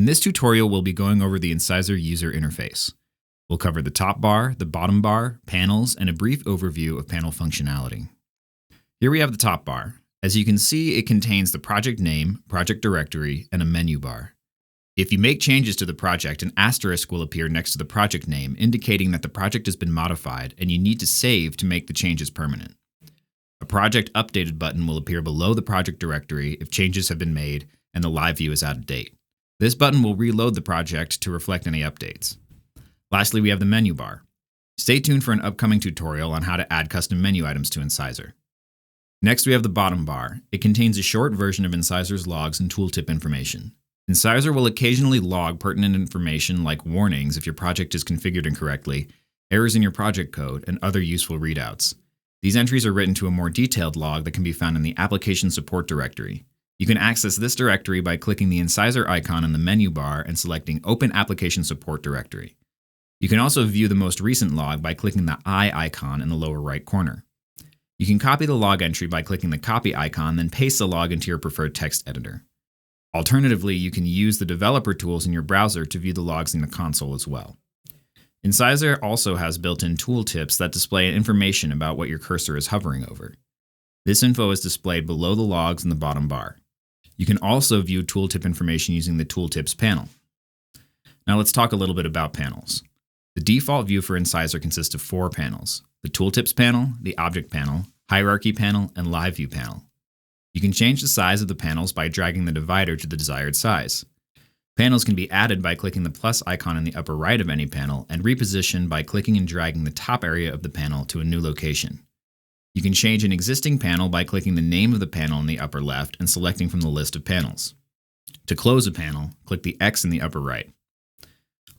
this tutorial, we'll be going over the Incisor user interface. We'll cover the top bar, the bottom bar, panels, and a brief overview of panel functionality. Here we have the top bar. As you can see, it contains the project name, project directory, and a menu bar. If you make changes to the project, an asterisk will appear next to the project name, indicating that the project has been modified and you need to save to make the changes permanent. A project updated button will appear below the project directory if changes have been made and the live view is out of date. This button will reload the project to reflect any updates. Lastly, we have the menu bar. Stay tuned for an upcoming tutorial on how to add custom menu items to Incisor. Next, we have the bottom bar. It contains a short version of Incisor's logs and tooltip information. Incisor will occasionally log pertinent information like warnings if your project is configured incorrectly, errors in your project code, and other useful readouts. These entries are written to a more detailed log that can be found in the Application Support directory. You can access this directory by clicking the Incisor icon in the menu bar and selecting Open Application Support directory. You can also view the most recent log by clicking the eye icon in the lower right corner. You can copy the log entry by clicking the copy icon, then paste the log into your preferred text editor. Alternatively, you can use the developer tools in your browser to view the logs in the console as well. Incisor also has built-in tooltips that display information about what your cursor is hovering over. This info is displayed below the logs in the bottom bar. You can also view tooltip information using the Tooltips panel. Now let's talk a little bit about panels. The default view for Incisor consists of 4 panels: the Tooltips panel, the Object panel, Hierarchy panel, and Live View panel. You can change the size of the panels by dragging the divider to the desired size. Panels can be added by clicking the plus icon in the upper right of any panel and repositioned by clicking and dragging the top area of the panel to a new location. You can change an existing panel by clicking the name of the panel in the upper left and selecting from the list of panels. To close a panel, click the X in the upper right.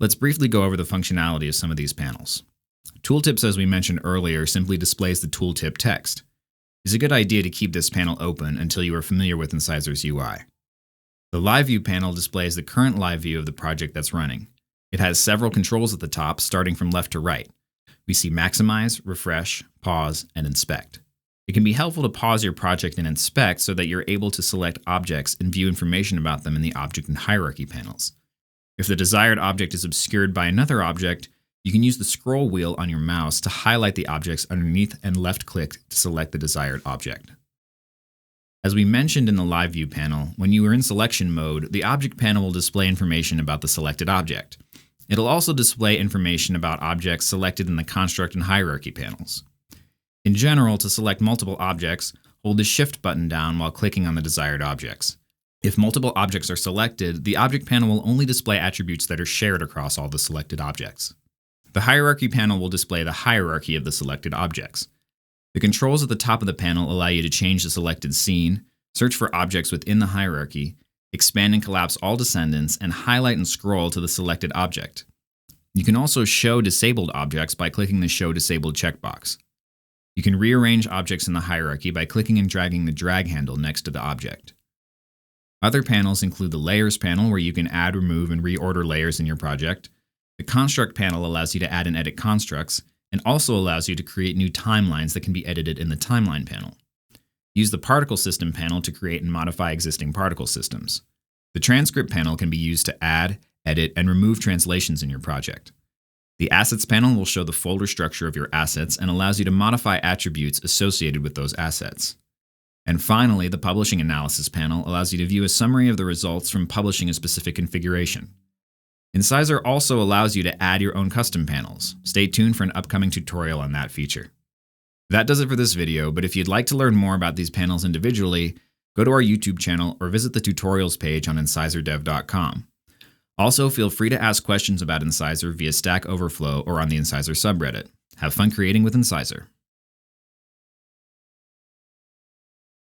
Let's briefly go over the functionality of some of these panels. Tooltips, as we mentioned earlier, simply displays the tooltip text. It's a good idea to keep this panel open until you are familiar with Incisor's UI. The Live View panel displays the current live view of the project that's running. It has several controls at the top, starting from left to right. We see Maximize, Refresh, Pause, and Inspect. It can be helpful to pause your project and inspect so that you're able to select objects and view information about them in the Object and Hierarchy panels. If the desired object is obscured by another object, you can use the scroll wheel on your mouse to highlight the objects underneath and left-click to select the desired object. As we mentioned in the Live View panel, when you are in selection mode, the Object panel will display information about the selected object. It'll also display information about objects selected in the Construct and Hierarchy panels. In general, to select multiple objects, hold the Shift button down while clicking on the desired objects. If multiple objects are selected, the Object panel will only display attributes that are shared across all the selected objects. The Hierarchy panel will display the hierarchy of the selected objects. The controls at the top of the panel allow you to change the selected scene, search for objects within the hierarchy, expand and collapse all descendants, and highlight and scroll to the selected object. You can also show disabled objects by clicking the Show Disabled checkbox. You can rearrange objects in the hierarchy by clicking and dragging the drag handle next to the object. Other panels include the Layers panel, where you can add, remove, and reorder layers in your project. The Construct panel allows you to add and edit constructs, and also allows you to create new timelines that can be edited in the Timeline panel. Use the Particle System panel to create and modify existing particle systems. The Transcript panel can be used to add, edit, and remove translations in your project. The Assets panel will show the folder structure of your assets and allows you to modify attributes associated with those assets. And finally, the Publishing Analysis panel allows you to view a summary of the results from publishing a specific configuration. Incisor also allows you to add your own custom panels. Stay tuned for an upcoming tutorial on that feature. That does it for this video, but if you'd like to learn more about these panels individually, go to our YouTube channel or visit the tutorials page on IncisorDev.com. Also, feel free to ask questions about Incisor via Stack Overflow or on the Incisor subreddit. Have fun creating with Incisor.